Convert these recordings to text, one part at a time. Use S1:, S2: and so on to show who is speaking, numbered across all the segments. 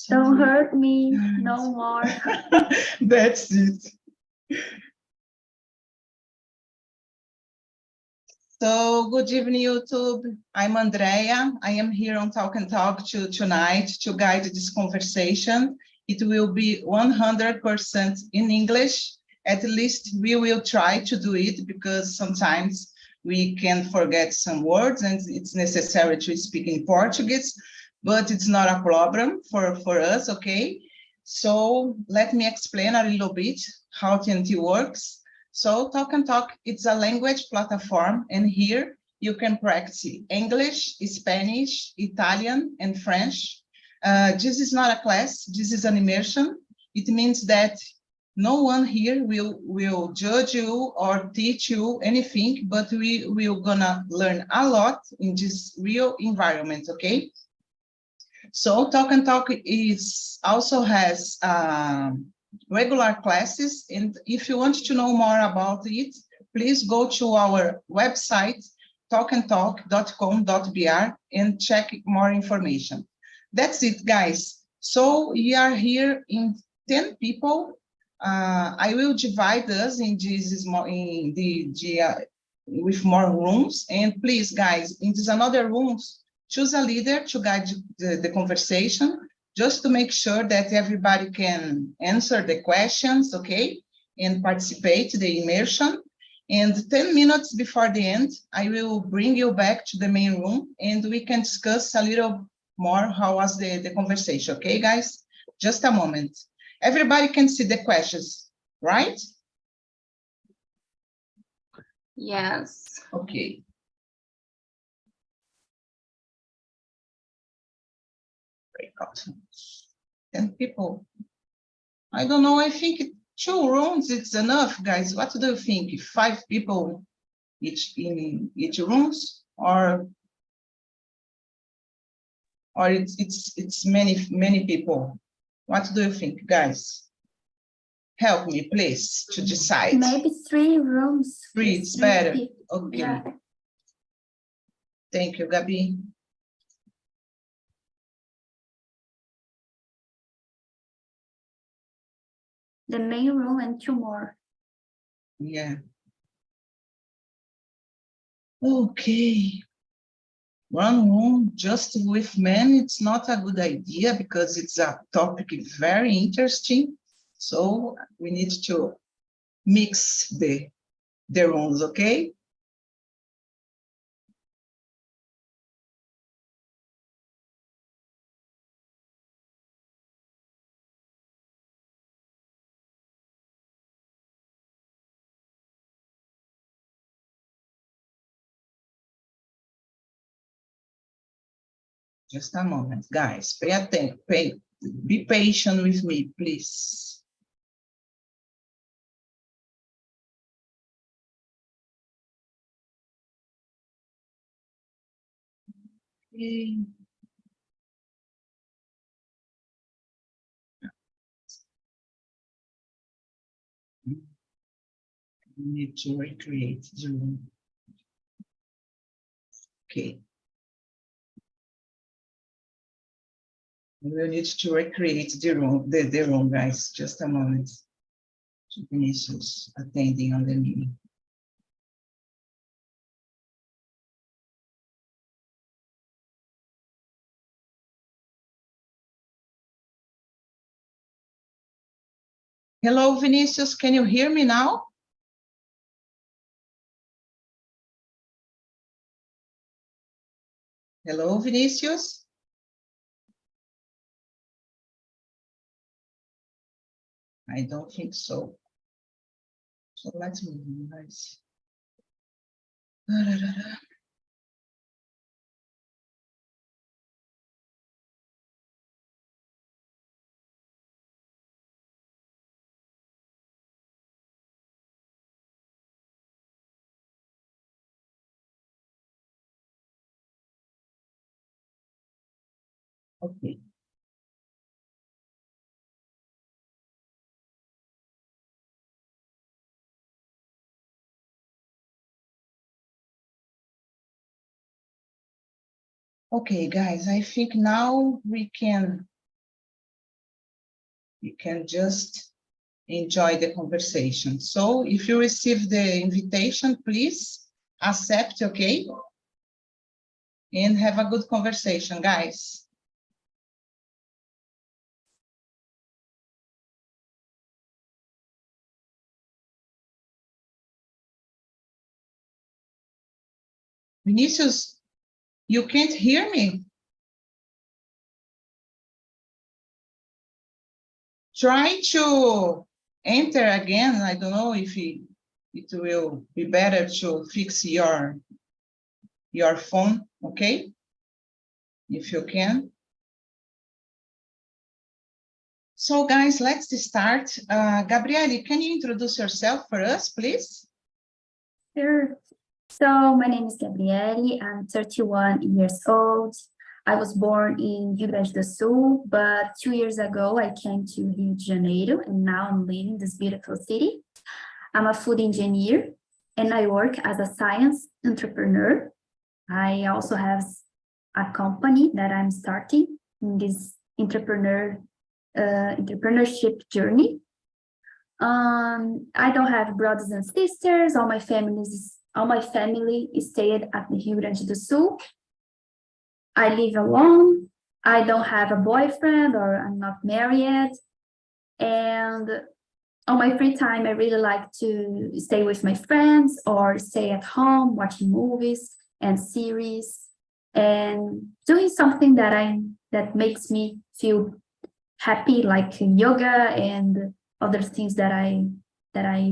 S1: Don't hurt me no more.
S2: That's it. So, good evening, YouTube. I'm Andrea. I am here on Talk and Talk tonight to guide this conversation. It will be 100% in English. At least we will try to do it because sometimes we can forget some words and it's necessary to speak in Portuguese, but it's not a problem for us, okay? So let me explain a little bit how TNT works. So Talk and Talk, it's a language platform, and here you can practice English, Spanish, Italian, and French. This is not a class, this is an immersion. It means that no one here will judge you or teach you anything, but we will gonna learn a lot in this real environment, okay? So Talk and Talk also has regular classes, and if you want to know more about it, please go to our website, talkandtalk.com.br, and check more information. That's it, guys. So we are here in 10 people. I will divide us in this with more rooms, and please, guys, in this another rooms, choose a leader to guide the conversation, just to make sure that everybody can answer the questions, okay, and participate in the immersion. And 10 minutes before the end, I will bring you back to the main room and we can discuss a little more how was the conversation, okay, guys? Just a moment. Everybody can see the questions, right?
S1: Yes.
S2: Okay. Breakout. 10 people. I don't know, I think 2 rooms, it's enough, guys. What do you think? 5 people in each rooms, or it's many people? What do you think, guys? Help me, please, to decide.
S1: Maybe 3 rooms.
S2: 3, it's better. Okay.
S1: Yeah.
S2: Thank you, Gabi.
S1: The main room and 2 more.
S2: Yeah. Okay. 1 room just with men, it's not a good idea because it's a topic very interesting. So we need to mix the rooms, okay? Just a moment, guys. Pay attention. Be patient with me, please. Okay. We need to recreate the room. Okay. We need to recreate the room, guys. Just a moment. Vinicius attending on the meeting. Hello, Vinicius. Can you hear me now? Hello, Vinicius. I don't think so. So let's move on, guys. Okay. Okay, guys, I think now we can you can just enjoy the conversation. So if you receive the invitation, please accept, okay? And have a good conversation, guys. Vinicius, you can't hear me? Try to enter again. I don't know if it will be better to fix your phone, okay? If you can. So guys, let's start. Gabrielle, can you introduce yourself for us, please?
S1: Sure. So my name is Gabrielle. I'm 31 years old. I was born in Rio Grande do Sul, but 2 years ago I came to Rio de Janeiro, and now I'm living in this beautiful city. I'm a food engineer, and I work as a science entrepreneur. I also have a company that I'm starting in this entrepreneurship journey. I don't have brothers and sisters. All my family stayed at the Rio Grande do Sul. I live alone. I don't have a boyfriend, or I'm not married. And on my free time, I really like to stay with my friends or stay at home watching movies and series and doing something that makes me feel happy, like yoga and other things that I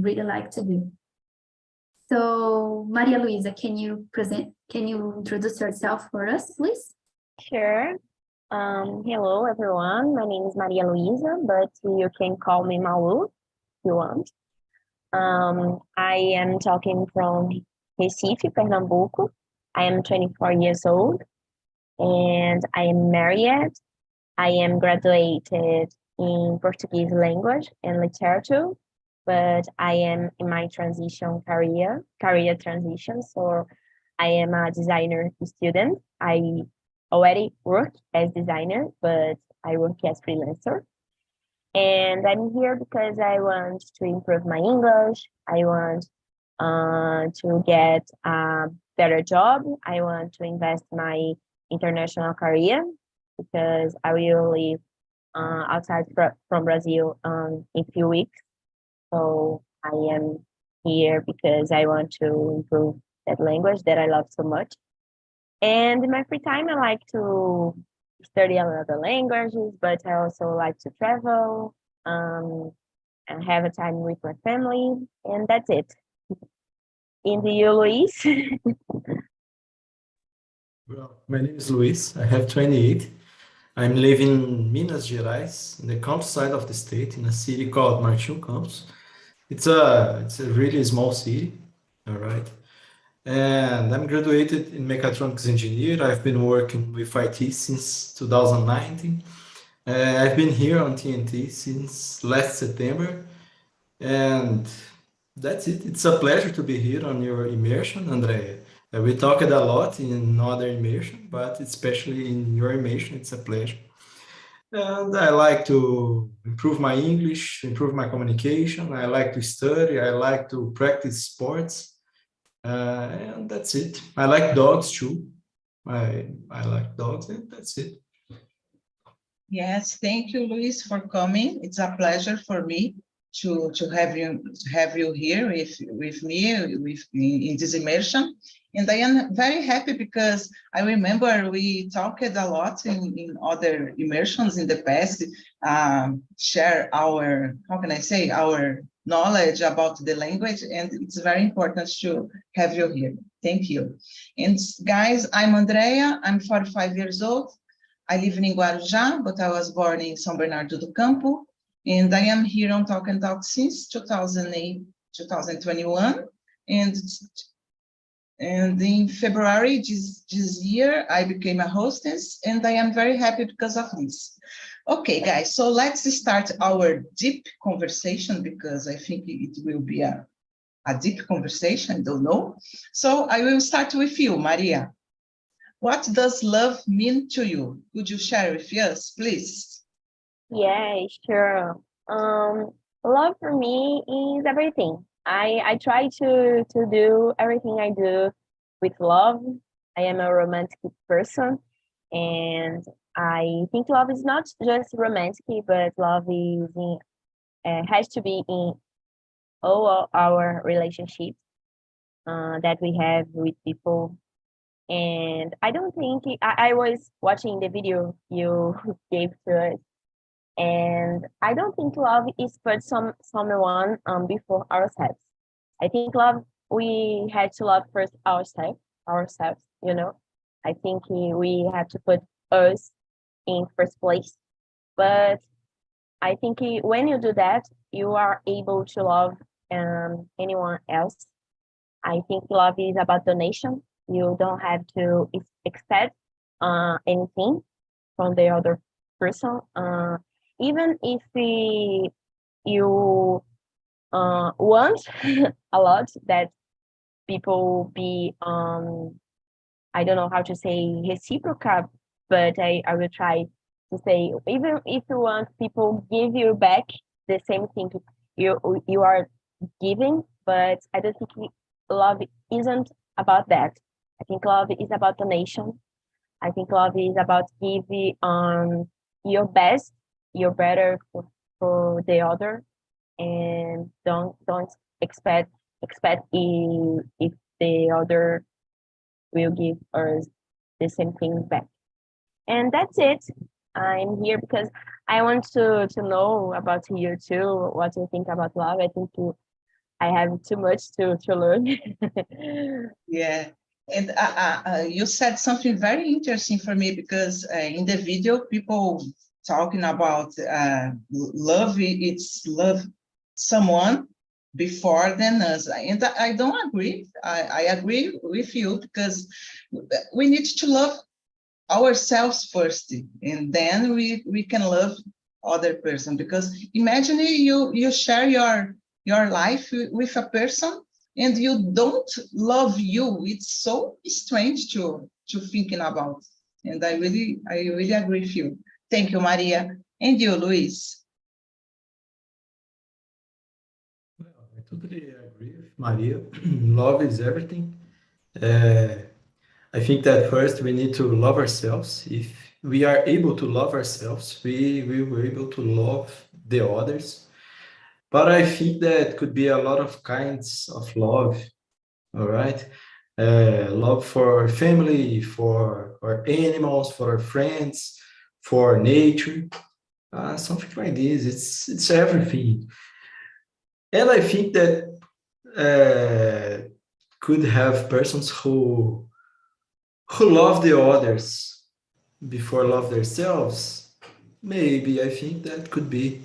S1: really like to do. So Maria Luisa, can you introduce yourself for us, please?
S3: Sure. Hello, everyone. My name is Maria Luisa, but you can call me Malu if you want. I am talking from Recife, Pernambuco. I am 24 years old, and I am married. I am graduated in Portuguese language and literature, but I am in my career transition. So I am a designer student. I already work as designer, but I work as freelancer. And I'm here because I want to improve my English. I want to get a better job. I want to invest my international career because I will live outside from Brazil in a few weeks. So I am here because I want to improve that language that I love so much. And in my free time, I like to study other languages, but I also like to travel and have a time with my family, and that's it. And you, Luis?
S4: Well, my name is Luis. I have 28. I'm living in Minas Gerais, in the countryside of the state, in a city called Martinho Campos. It's a really small city, all right? And I'm graduated in mechatronics engineer. I've been working with IT since 2019. I've been here on TNT since last September, and that's it. It's a pleasure to be here on your immersion, Andrea. We talked a lot in other immersion, but especially in your immersion, it's a pleasure. And I like to improve my English, improve my communication. I like to study. I like to practice sports. And that's it. I like dogs too. I like dogs, and that's it.
S2: Yes, thank you, Luis, for coming. It's a pleasure for me to have you here with me in this immersion. And I am very happy because I remember we talked a lot in other immersions in the past, share our, how can I say, our knowledge about the language, and it's very important to have you here. Thank you. And guys, I'm Andrea, I'm 45 years old. I live in Guarujá, but I was born in São Bernardo do Campo, and I am here on TALKNTALK since 2021, and in February this year, I became a hostess, and I am very happy because of this. Okay, guys, so let's start our deep conversation, because I think it will be a deep conversation, I don't know. So I will start with you, Maria. What does love mean to you? Could you share with us, please?
S3: Yeah, sure. Love for me is everything. I try to do everything I do with love. I am a romantic person, and I think love is not just romantic, but love is has to be in all our relationships that we have with people. And I don't think I was watching the video you gave to us, and I don't think love is put someone before ourselves. I think love we had to love first ourselves. You know, I think we have to put us in first place. But I think when you do that, you are able to love anyone else. I think love is about donation. You don't have to expect anything from the other person. Even if you want a lot that people be, I don't know how to say reciprocal, but I will try to say, even if you want people give you back the same thing you are giving, but I don't think love isn't about that. I think love is about donation. I think love is about giving your best, your better for the other, and don't expect if the other will give us the same thing back. And that's it. I'm here because I want to know about you too, what you think about love. I think I have too much to learn.
S2: Yeah. And you said something very interesting for me because in the video, people talking about love, it's love someone before than us. And I don't agree. I agree with you because we need to love ourselves first, and then we can love other person. Because imagine you share your life with a person and you don't love you. It's so strange to thinking about. And I really agree with you. Thank you, Maria. And you, Luis?
S4: Well, I totally agree with Maria. Love is everything. Uh, I think that first we need to love ourselves. If we are able to love ourselves, we will be able to love the others. But I think that could be a lot of kinds of love, all right? Love for family, for our animals, for our friends, for nature, something like this. It's everything. And I think that could have persons who love the others before love themselves. Maybe I think that could be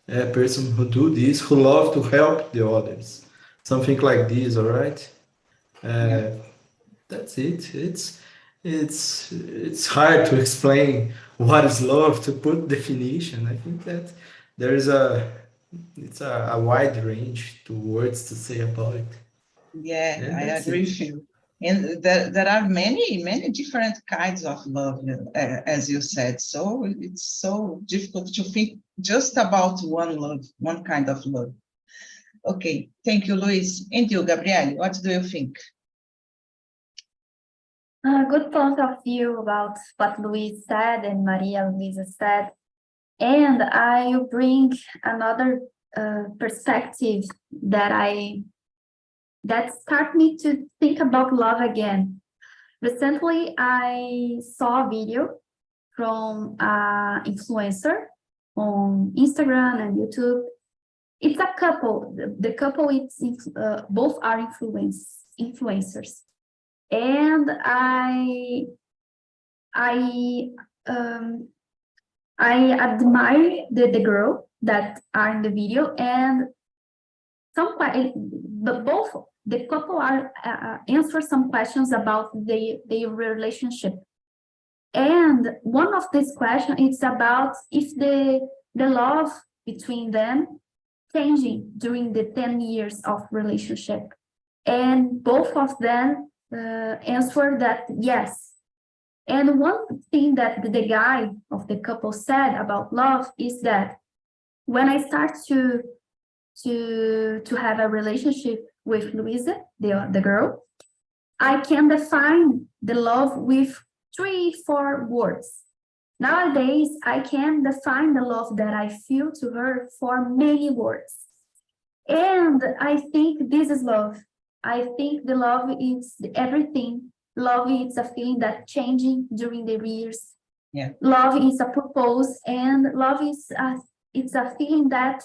S4: a person who do this, who love to help the others. Something like this, all right?
S2: Yeah.
S4: That's it. It's hard to explain what is love to put definition. I think that there is a wide range to words to say about it.
S2: Yeah,
S4: And
S2: I
S4: that's
S2: agree
S4: it.
S2: with you. And there are many different kinds of love, as you said. So it's so difficult to think just about one love, one kind of love. Okay, thank you, Luis. And you, Gabrielle, what do you think?
S1: A good point of view about what Luis said and Maria Luisa said. And I bring another perspective that start me to think about love again. Recently, I saw a video from an influencer on Instagram and YouTube. It's a couple. The couple, both are influencers, and I um, I admire the girl that are in the video, and both the couple are answer some questions about their relationship. And one of these questions is about if the love between them changing during the 10 years of relationship. And both of them answer that yes, And one thing that the guy of the couple said about love is that when I start to have a relationship with Luisa, the girl, I can define the love with 3-4 words. Nowadays, I can define the love that I feel to her for many words. And I think this is love. I think the love is everything. Love is a feeling that changing during the years.
S2: Yeah.
S1: Love is a purpose, and love is it's a feeling that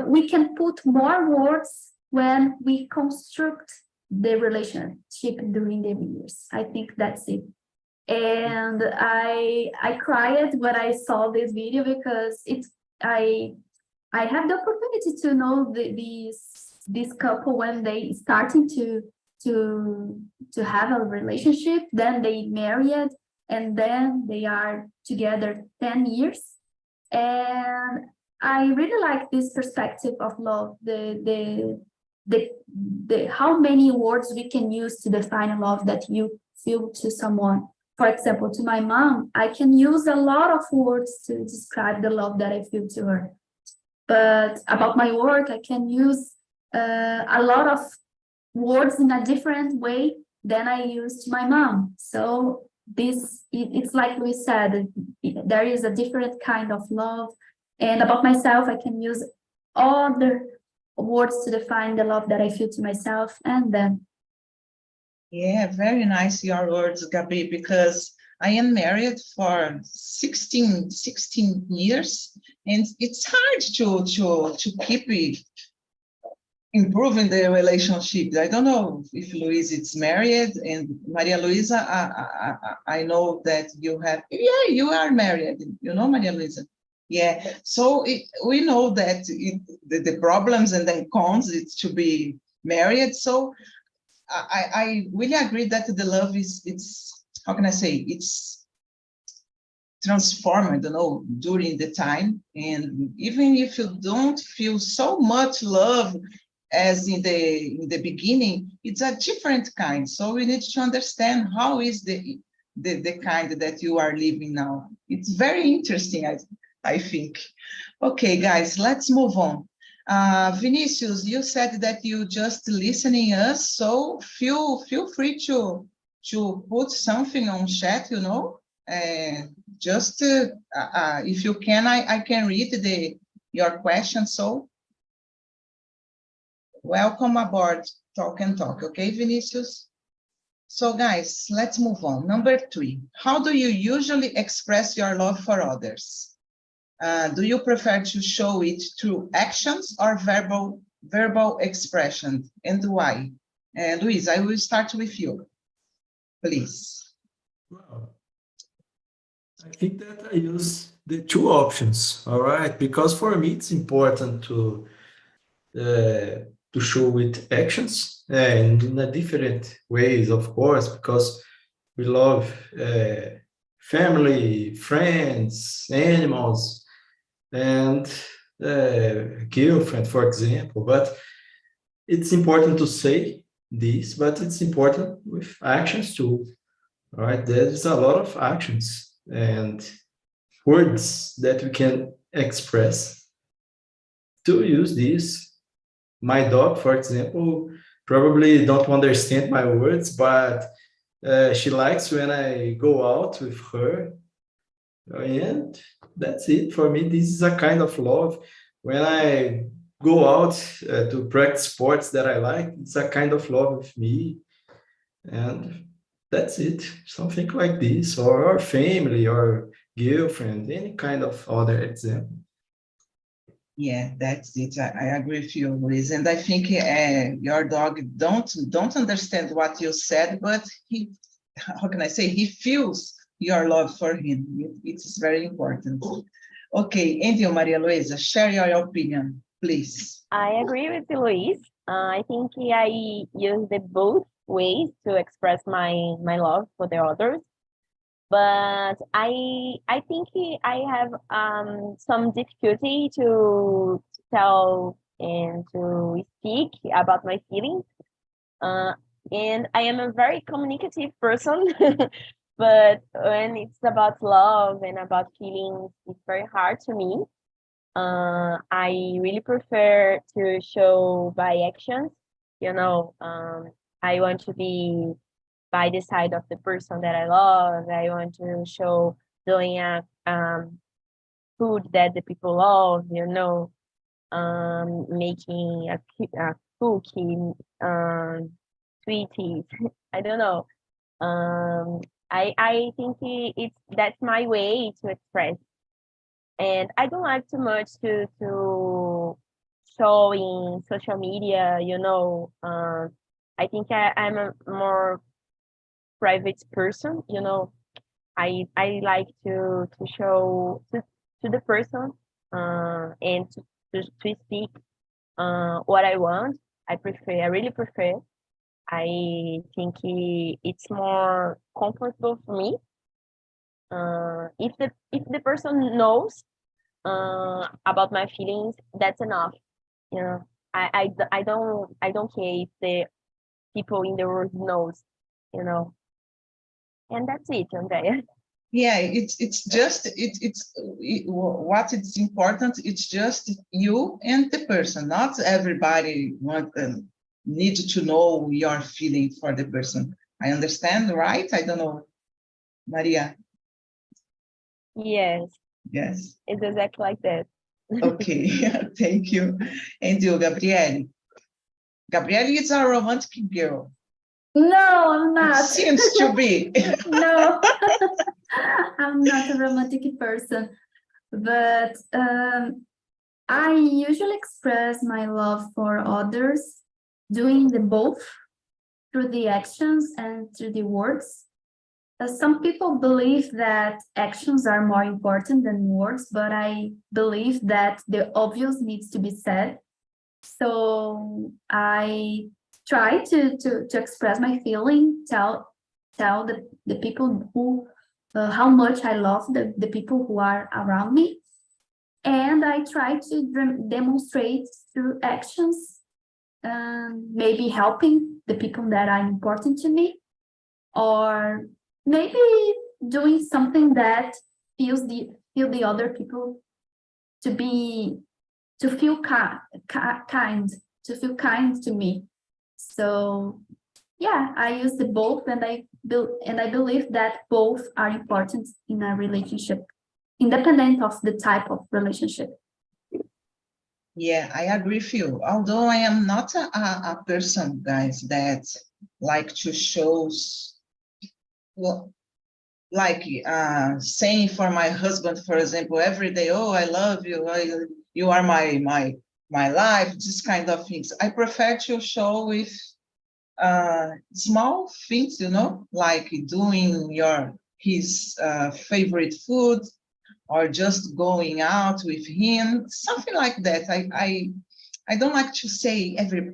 S1: we can put more words when we construct the relationship during the years. I think that's it. And I cried when I saw this video because I have the opportunity to know this couple when they starting to have a relationship, then they married, and then they are together 10 years. And I really like this perspective of love, the how many words we can use to define love that you feel to someone. For example, to my mom, I can use a lot of words to describe the love that I feel to her. But about my work, I can use a lot of words in a different way than I use to my mom. So it's like we said, there is a different kind of love. And about myself, I can use other words to define the love that I feel to myself and them.
S2: Yeah, very nice your words, Gabi, because I am married for 16 years, and it's hard to keep improving the relationship. I don't know if Luisa is married, and Maria Luisa, I know that you have, yeah, you are married, you know, Maria Luisa. Yeah, so we know that the problems and the cons, it's to be married. So I really agree that the love it's how can I say, it's transformed, you know, during the time. And even if you don't feel so much love as in the beginning, it's a different kind. So we need to understand how is the kind that you are living now. It's very interesting, I think. Okay, guys, let's move on. Vinicius, you said that you just listening us, so feel free to put something on chat, you know. Just if you can, I can read your question. So welcome aboard Talk and Talk. Okay, Vinicius. So guys, let's move on. Number 3, how do you usually express your love for others? Do you prefer to show it through actions or verbal expression, and why? Luis, I will start with you, please.
S4: Well, I think that I use the 2 options, all right? Because for me, it's important to show with actions and in a different ways, of course, because we love family, friends, animals, and girlfriend, for example. But it's important to say this, but it's important with actions too, right? There's a lot of actions and words that we can express to use this. My dog, for example, probably don't understand my words, but she likes when I go out with her. And that's it for me. This is a kind of love. When I go out to practice sports that I like, it's a kind of love with me. And that's it. Something like this, or our family, or girlfriend, any kind of other example.
S2: Yeah, that's it. I agree with you, Luis. And I think your dog don't understand what you said, but he, how can I say, he feels your love for him. It's very important. Okay, and you, Maria Luisa, share your opinion, please.
S3: I agree with Luis. I think I use the both ways to express my love for the others. But I think I have some difficulty to tell and to speak about my feelings. And I am a very communicative person. But when it's about love and about feelings, it's very hard to me. I really prefer to show by actions. I want to be by the side of the person that I love. I want to show doing a food that the people love, making a cookie, sweeties. I don't know. I think that's my way to express, and I don't like too much to show in social media. I think I'm a more private person. I like to show to the person and to speak what I want. I really prefer. I think it's more comfortable for me. If the person knows about my feelings, that's enough. I don't care if the people in the world knows, and that's it, Andrea.
S2: Yeah, it's just what is important. It's just you and the person. Not everybody need to know your feeling for the person. I understand, right? I don't know, Maria.
S3: Yes,
S2: Yes.
S3: it's exactly like that.
S2: Okay, thank you. And you, Gabrielle? Gabrielle is a romantic girl.
S1: No, I'm
S2: It
S1: not.
S2: seems to be.
S1: No, I'm not a romantic person, but I usually express my love for others doing the both through the actions and through the words. Some people believe that actions are more important than words, but I believe that the obvious needs to be said. So I try to express my feeling, tell the people who how much I love the people who are around me, and I try to demonstrate through actions, maybe helping the people that are important to me, or maybe doing something that feel the other people to feel kind, to feel kind to me. So yeah, I use the both, and I believe that both are important in a relationship, independent of the type of relationship.
S2: Yeah, I agree with you. Although I am not a person, guys, that like to shows, well, like saying for my husband, for example, every day, oh, I love you, you are my life, this kind of things. I prefer to show with small things, like doing his favorite food, or just going out with him, something like that. I don't like to say every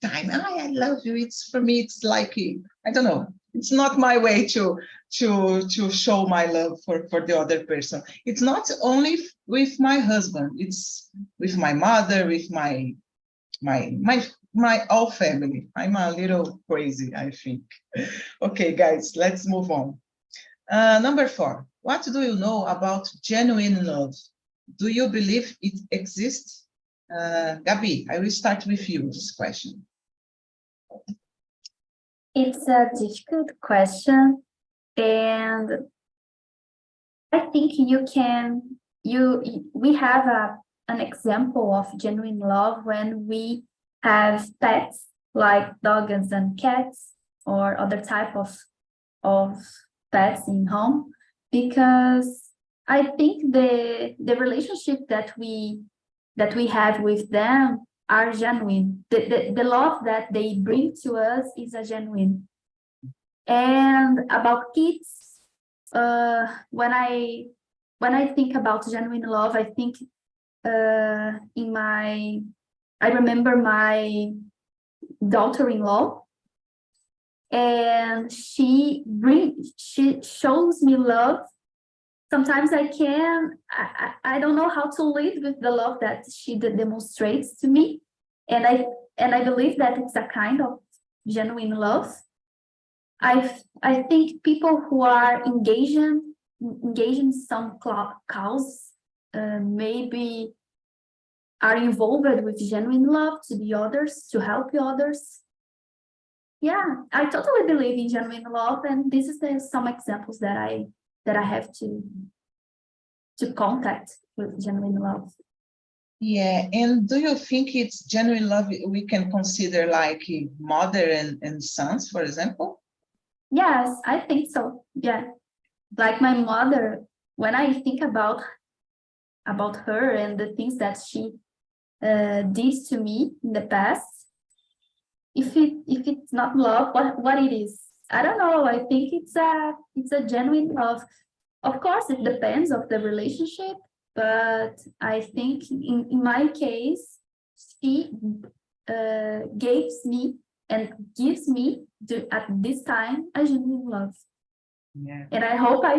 S2: time, I love you. It's for me, it's like, I don't know. It's not my way to show my love for the other person. It's not only with my husband, it's with my mother, with my whole family. I'm a little crazy, I think. Okay, guys, let's move on. Number 4, what do you know about genuine love? Do you believe it exists? Gabi, I will start with you this question.
S1: It's a difficult question, and I think we have an example of genuine love when we have pets like dogs and cats or other type of pets in home, because I think the relationship that we have with them are genuine. The love that they bring to us is a genuine. And about kids, when I think about genuine love, I think I remember my daughter-in-law, and she shows me love. Sometimes I don't know how to live with the love that she demonstrates to me, and I believe that it's a kind of genuine love. I think people who are engaging in some cause, maybe are involved with genuine love to the others, to help the others. Yeah, I totally believe in genuine love, and this is some examples that I have to contact with genuine love.
S2: Yeah, and do you think it's genuine love we can consider like mother and sons, for example?
S1: Yes, I think so. Yeah, like my mother, when I think about her and the things that she did to me in the past, if it's not love, what it is? I don't know. I think it's a genuine love. Of course, it depends of the relationship, but I think in my case, she gives me and gives me at this time a genuine love.
S2: Yeah.
S1: And I hope I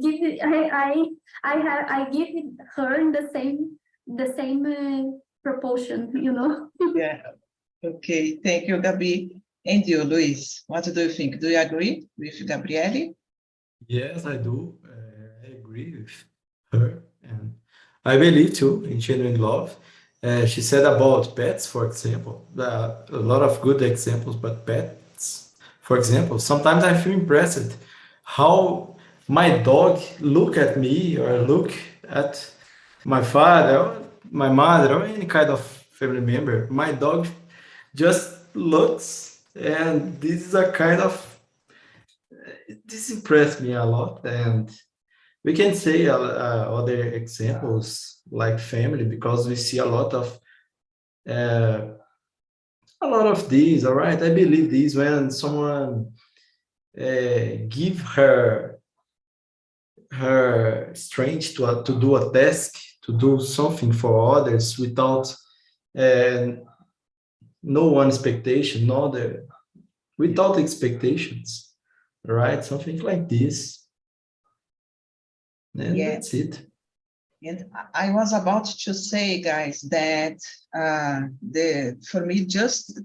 S1: give it I give it her in the same proportion, you know.
S2: Yeah. Okay, thank you, Gabi. And you, Luis, what do you think? Do you agree with Gabrielle?
S4: Yes, I do. I agree with her, and I believe too in genuine love. She said about pets, for example, a lot of good examples, but pets, for example, sometimes I feel impressed how my dog look at me or look at my father, or my mother, or any kind of family member. My dog just looks, and this is a kind of this impressed me a lot, and we can say other examples like family because we see uh, a lot of these. All right, I believe these when someone give her strength to do a task, to do something for others without uh, no one expectation, without expectations, right? Something like this, and
S2: Yeah.
S4: that's it.
S2: And I was about to say, guys, that for me, just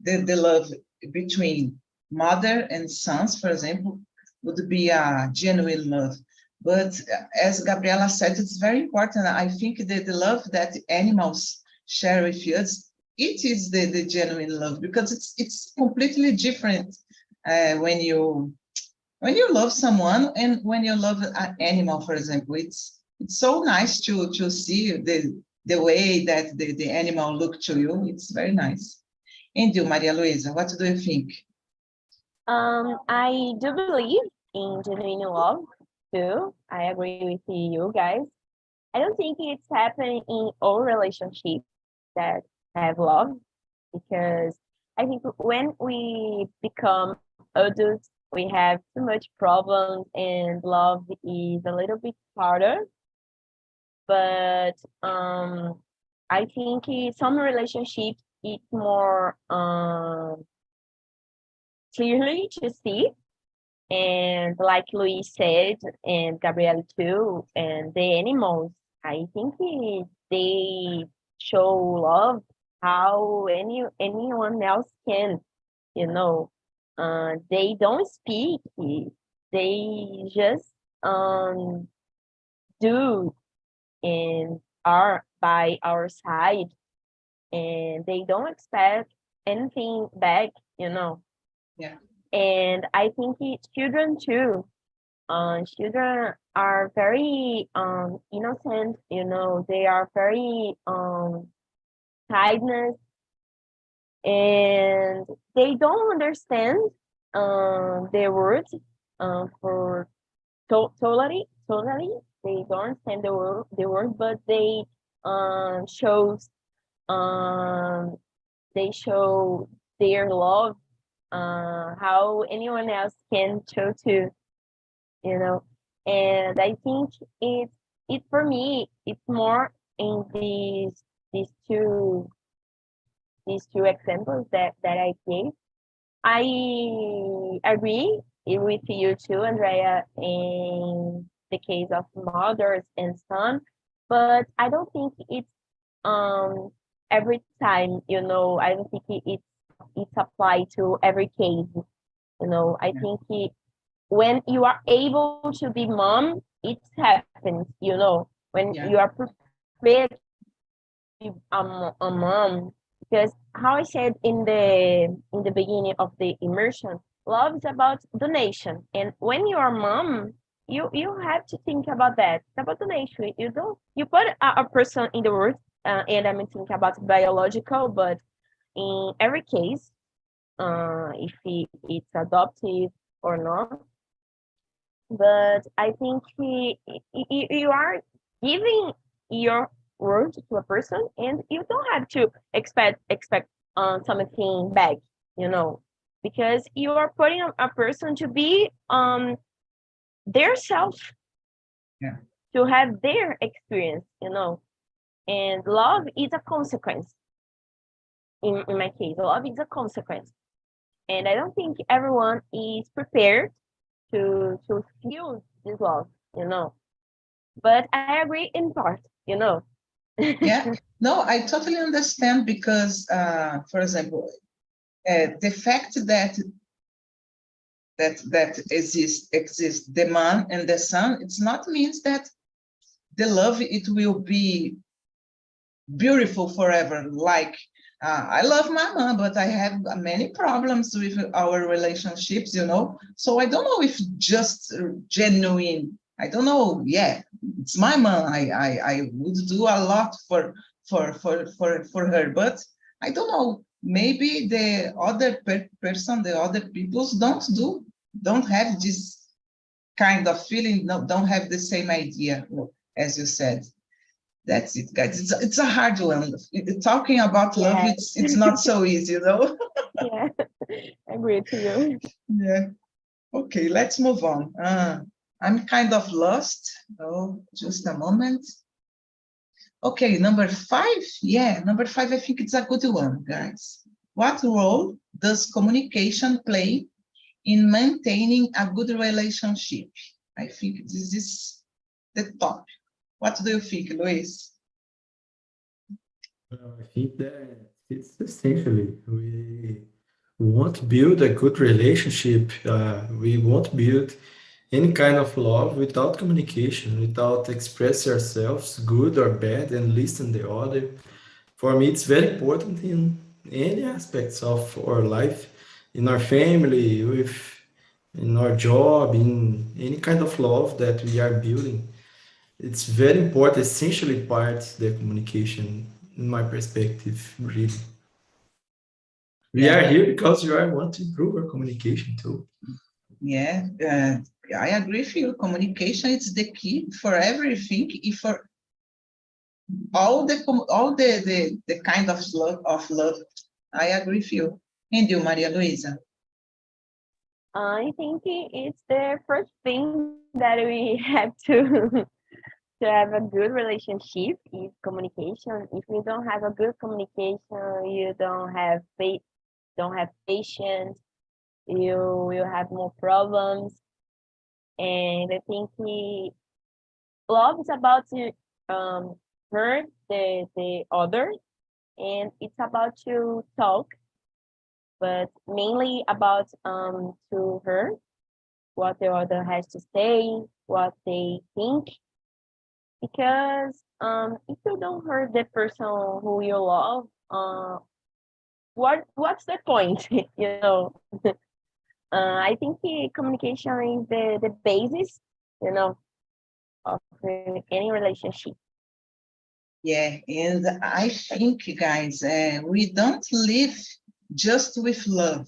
S2: the love between mother and sons, for example, would be a genuine love. But as Gabriela said, it's very important. I think that the love that animals share with us, it is the genuine love, because it's completely different when you love someone and when you love an animal, for example. It's so nice to see the way that the animal look to you. It's very nice. And you, Maria Luisa, what do you think?
S3: I do believe in genuine love too. I agree with you guys. I don't think it's happening in all relationships that have love, because I think when we become adults, we have too much problems and love is a little bit harder. But I think some relationships it's more clearly to see, and like Luis said, and Gabrielle too, and the animals, I think they show love how anyone else can, you know. They don't speak, they just do and are by our side, and they don't expect anything back, you know.
S2: Yeah.
S3: And I think children too. Children are very innocent, you know. They are very kindness, and they don't understand their words for totally. They don't understand the word, but shows um they show their love how anyone else can show too, you know. And I think it for me it's more in these two examples that I gave. I agree with you too, Andrea, in the case of mothers and son, but I don't think it's every time, you know. I don't think it's applied to every case. You know, I think when you are able to be mom, it happens, you know, when you are prepared to be a mom. Because how I said in the beginning of the immersion, love is about donation. And when you are mom, you have to think about that. It's about donation. You put a person in the world, and I'm thinking about biological, but in every case, if it's adopted or not. But I think you are giving your word to a person, and you don't have to expect something back, you know, because you are putting a person to be their self, to have their experience, you know, and love is a consequence. In my case, love is a consequence, and I don't think everyone is prepared to feel this love, you know. But I agree in part, you know.
S2: Yeah, no, I totally understand because, for example, the fact that exists the man and the son, it's not means that the love it will be beautiful forever. Like I love my mom, but I have many problems with our relationships, you know. So I don't know if just genuine. I don't know. Yeah, it's my mom. I would do a lot for her, but I don't know. Maybe the other person, the other peoples don't have this kind of feeling. No, don't have the same idea as you said. That's it, guys. It's a hard one. Talking about love, it's not so easy, you know.
S3: Yeah, I agree to you.
S2: Yeah. Okay, let's move on. I'm kind of lost. Oh, just a moment. Okay, number 5. Yeah, number 5, I think it's a good one, guys. What role does communication play in maintaining a good relationship? I think this is the top. What do you think, Luis?
S4: I think that it's essentially we want to build a good relationship. We won't build any kind of love without communication, without express ourselves, good or bad, and listen the other. For me, it's very important in any aspects of our life, in our family, in our job, in any kind of love that we are building. It's very important, essentially part the communication, in my perspective, really. We are here because we want to improve our communication too.
S2: Yeah, I agree with you. Communication is the key for everything. If for all the kind of love, I agree with you. And you, Maria Luisa?
S3: I think it's the first thing that we have to to have a good relationship is communication. If you don't have a good communication, you don't have patience, you will have more problems. And I think love is about to hurt the other, and it's about to talk, but mainly about to hear what the other has to say, what they think. Because if you don't hurt the person who you love, what's the point? You know, I think communication is the basis, you know, of any relationship.
S2: Yeah, and I think, guys, we don't live just with love.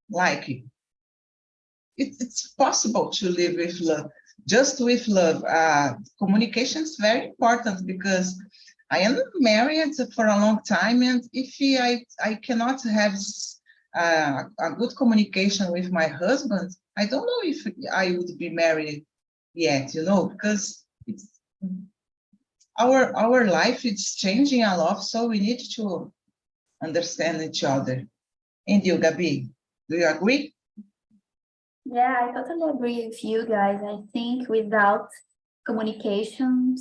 S2: Like it's possible to live with love, just with love. Communication is very important because I am married for a long time, and if I cannot have a good communication with my husband, I don't know if I would be married yet, you know, because it's our life is changing a lot, so we need to understand each other. And you, Gabi, do you agree?
S1: Yeah, I totally agree with you guys. I think without communication,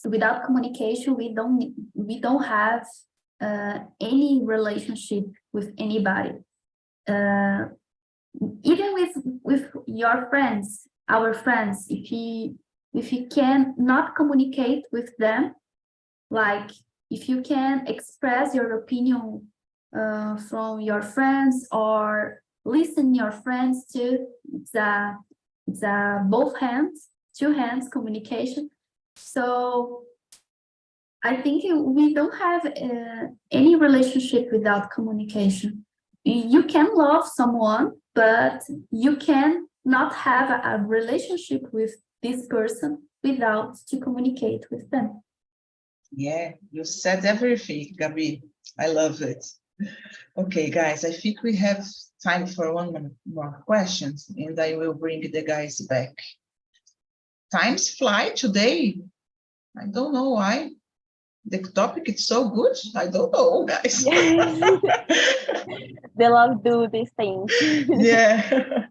S1: we don't have any relationship with anybody. even with your friends, our friends, if you can not communicate with them, like if you can express your opinion from your friends or listen your friends too, it's a both hands, two hands communication. So I think we don't have any relationship without communication. You can love someone, but you can not have a relationship with this person without to communicate with them.
S2: Yeah, you said everything, Gabi. I love it. Okay, guys, I think we have time for one more question, and I will bring the guys back. Times fly today. I don't know why. The topic is so good. I don't know, guys.
S3: They love do these things.
S2: Yeah.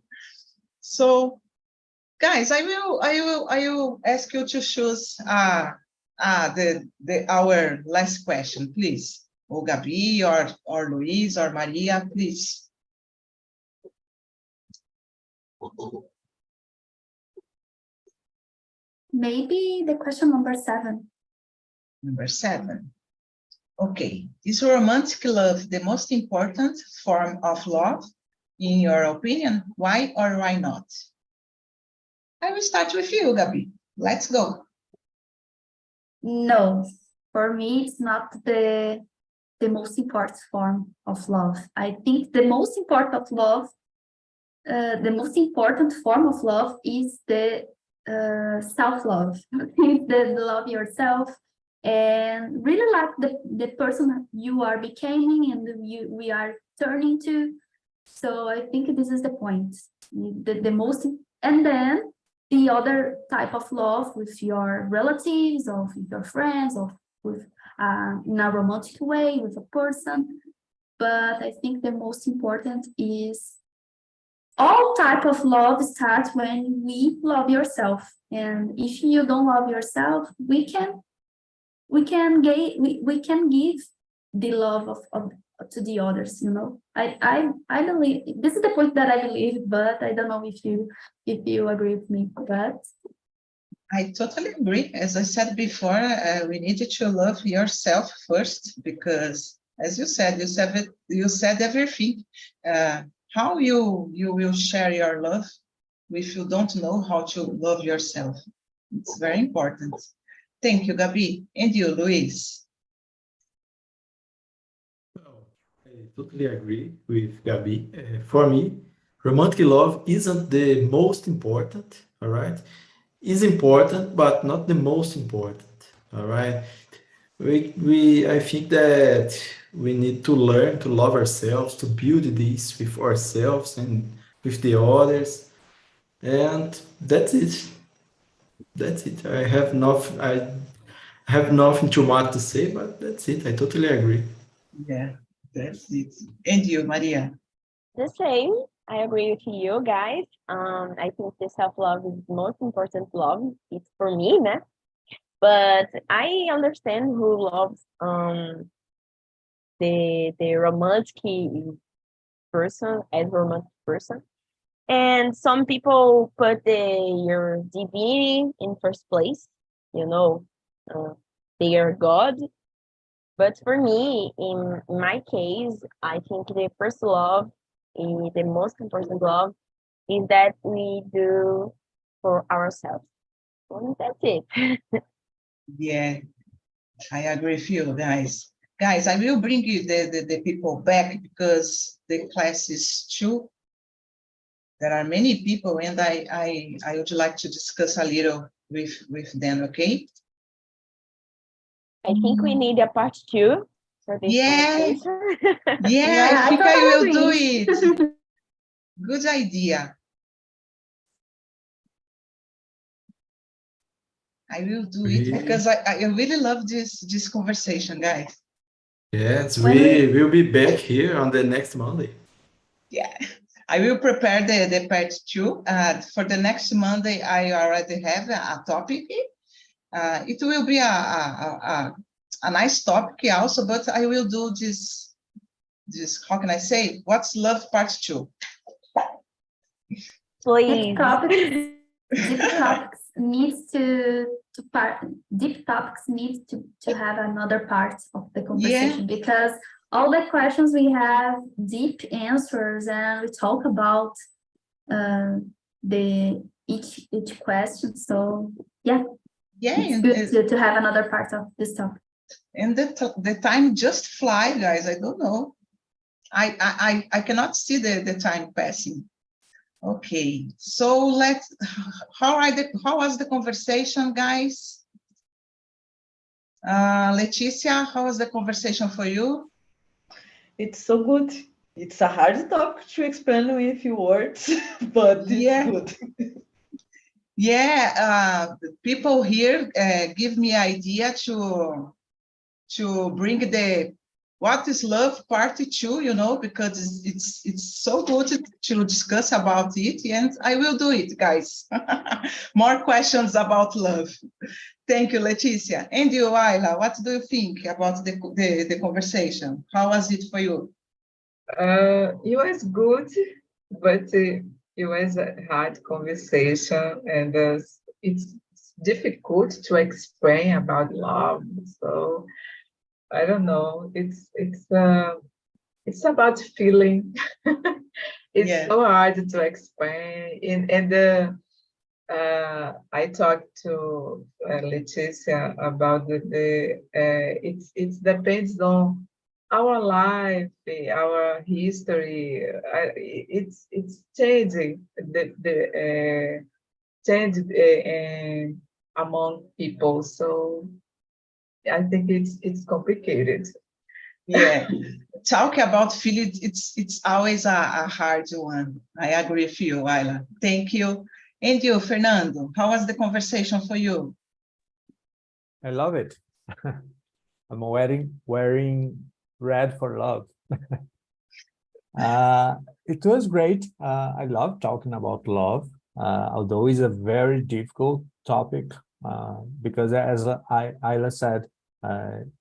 S2: So, guys, I will ask you to choose our last question, please. Or Gabi, or Luis, or Maria, please.
S1: Maybe the question number 7.
S2: Number 7. Okay, is romantic love the most important form of love, in your opinion? Why or why not? I will start with you, Gabi. Let's go.
S1: No, for me, it's not the most important form of love. I think the most important love, the most important form of love is the self-love. The love yourself and really like the person you are becoming and we are turning to. So I think this is the point. The most, and then the other type of love with your relatives or with your friends or with in a romantic way with a person. But I think the most important is all type of love starts when we love yourself. And if you don't love yourself, we can give the love of to the others, you know. I believe this is the point that I believe, but I don't know if you agree with me. But
S2: I totally agree. As I said before, we need to love yourself first, because as you said everything. How you will share your love if you don't know how to love yourself? It's very important. Thank you, Gabi. And you, Luis?
S4: Well, I totally agree with Gabi. For me, romantic love isn't the most important, all right? Is important, but not the most important, all right? I think that we need to learn to love ourselves, to build this with ourselves and with the others, and that's it. That's it. I have nothing too much to say, but that's it. I totally agree.
S2: Yeah, that's it. And you, Maria?
S3: The same. I agree with you guys. I think the self-love is the most important love. It's for me, né? But I understand who loves the romantic person as romantic person. And some people put your divinity in first place, you know, they are God. But for me, in my case, I think the first love, the most important love, is that we do for ourselves. And that's it.
S2: Yeah, I agree with you, guys. Guys, I will bring you the people back because the class is 2. There are many people, and I would like to discuss a little with them, okay?
S3: I think we need a part 2 for this conversation.
S2: Yeah, I think I will do it. Good idea. I will do it because I really love this conversation, guys.
S4: Yes, we will be back here on the next Monday.
S2: Yeah, I will prepare the part 2. For the next Monday, I already have a topic. It will be a nice topic also, but I will do this, how can I say, what's love part 2.
S3: Please.
S1: Deep topics needs to have another part of the conversation, because all the questions we have deep answers, and we talk about each question. So it's good to have another part of this topic.
S2: And the time just fly, guys. I don't know. I cannot see the time passing. Okay, so how was the conversation, guys? Leticia, how was the conversation for you?
S5: It's so good. It's a hard topic to explain with few words, but it's good.
S2: People here give me idea to bring the What is Love Part 2, you know, because it's so good to discuss about it, and I will do it, guys. More questions about love. Thank you, Leticia. And you, Ayla, what do you think about the conversation? How was it for you?
S6: It was good, but it was a hard conversation, and it's difficult to explain about love. So I don't know. It's about feeling. It's so hard to explain. And I talked to Leticia about it depends on our life, our history. It's changing among people. So I think it's complicated.
S2: Yeah, talk about feeling, it's always a hard one. I agree with you, Ayla. Thank you. And you, Fernando, how was the conversation for you?
S7: I love it. I'm wearing red for love. It was great. I love talking about love, although it's a very difficult topic, because as Ayla said,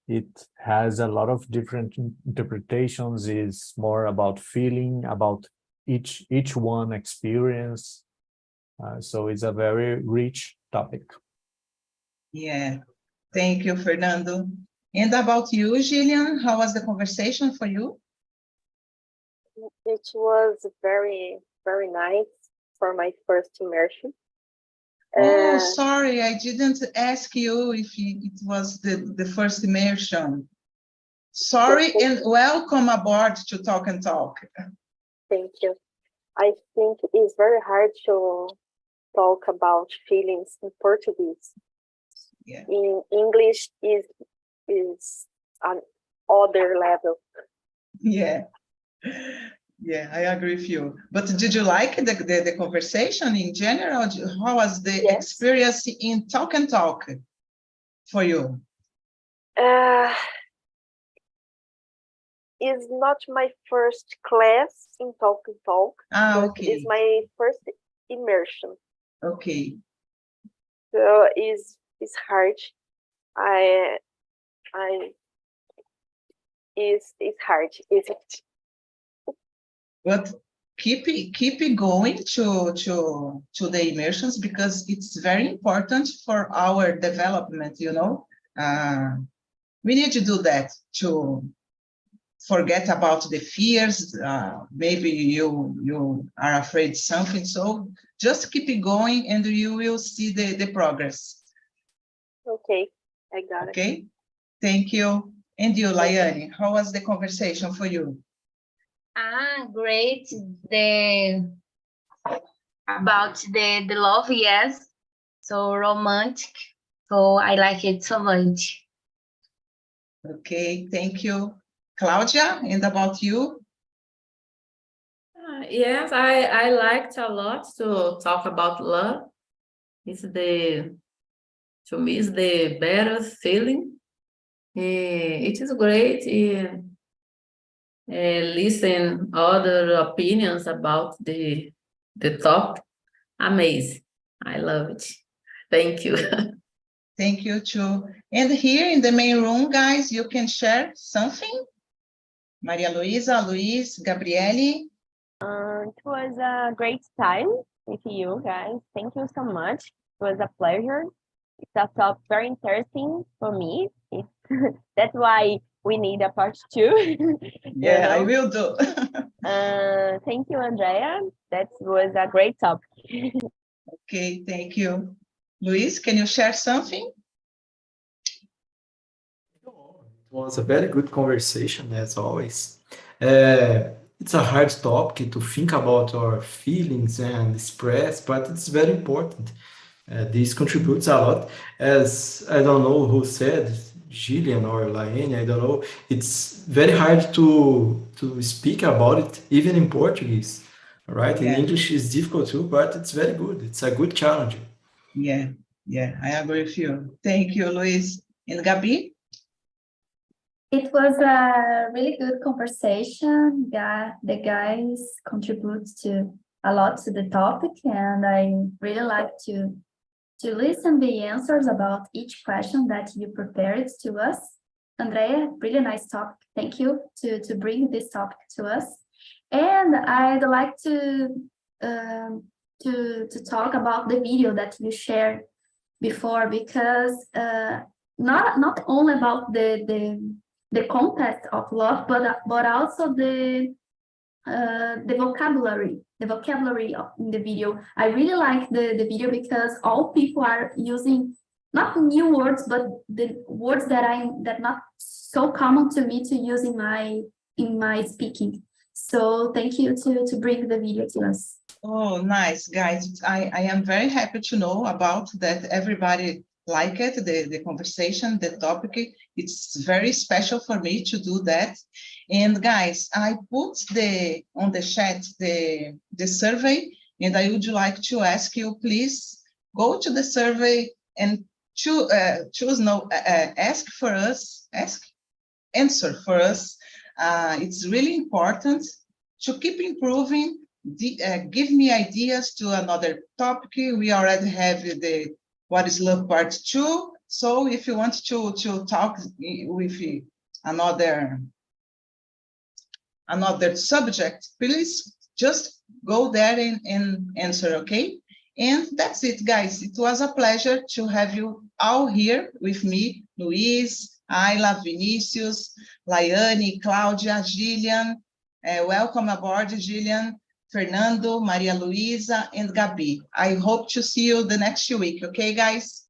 S7: it has a lot of different interpretations. It's more about feeling, about each one experience. So it's a very rich topic.
S2: Yeah, thank you, Fernando. And about you, Gillian, how was the conversation for you?
S3: It was very, very nice for my first immersion.
S2: Oh, sorry, I didn't ask you if it was the first immersion. Sorry, and welcome aboard to Talk and Talk.
S3: Thank you. I think it's very hard to talk about feelings in Portuguese.
S2: Yeah.
S3: In English is an other level.
S2: Yeah. Yeah, I agree with you. But did you like the conversation in general? How was the experience in Talk and Talk for you?
S3: It's not my first class in Talk and Talk.
S2: Okay.
S3: It's my first immersion.
S2: Okay.
S3: So it's hard. It's hard, isn't it?
S2: But keep it going to the immersions, because it's very important for our development, you know. We need to do that, to forget about the fears. Maybe you are afraid of something, so just keep it going and you will see the progress.
S3: Okay, I got it.
S2: Okay, thank you. And you, Laiane, how was the conversation for you?
S8: Great. About the love, yes. So romantic. So I like it so much.
S2: Okay, thank you. Claudia, and about you?
S9: Yes, I liked a lot to talk about love. To me, it's the better feeling. It is great. Listen other opinions about the topic. Amazing. I love it. Thank you.
S2: Thank you too. And here in the main room, guys, you can share something. Maria Luisa, Luis, Gabrielle.
S3: It was a great time with you guys. Thank you so much. It was a pleasure. It's a topic very interesting for me. That's why we need a part 2.
S2: Yeah, I will do.
S3: Thank you, Andrea. That was a great topic.
S2: Okay, thank you. Luis, can you share something?
S4: It was a very good conversation, as always. It's a hard topic to think about our feelings and express, but it's very important. This contributes a lot. As I don't know who said, Gillian or Laene, I don't know. It's very hard to speak about it, even in Portuguese. Right? In
S2: Yeah.
S4: English, it's difficult too, but it's very good. It's a good challenge.
S2: Yeah, I agree with you. Thank you, Luis. And Gabi?
S1: It was a really good conversation. The guys contribute a lot to the topic, and I really like to listen the answers about each question that you prepared to us. Andrea, really nice topic. Thank you to bring this topic to us. And I'd like to talk about the video that you shared before, because not only about the context of love, but also the vocabulary in the video. I really like the video because all people are using not new words, but the words that not so common to me to use in my speaking. So thank you to bring the video to us.
S2: Oh, nice, guys. I am very happy to know about that. Everybody liked it, the conversation, the topic. It's very special for me to do that. And guys, I put on the chat the survey, and I would like to ask you, please go to the survey and answer for us. It's really important to keep improving. Give me ideas to another topic. We already have the What is Love Part 2. So if you want to talk with another subject, please just go there and answer, okay? And that's it, guys. It was a pleasure to have you all here with me, Luis, Ayla, Vinicius, Laiane, Claudia, Gillian. Welcome aboard, Gillian, Fernando, Maria Luisa, and Gabi. I hope to see you the next week, okay, guys?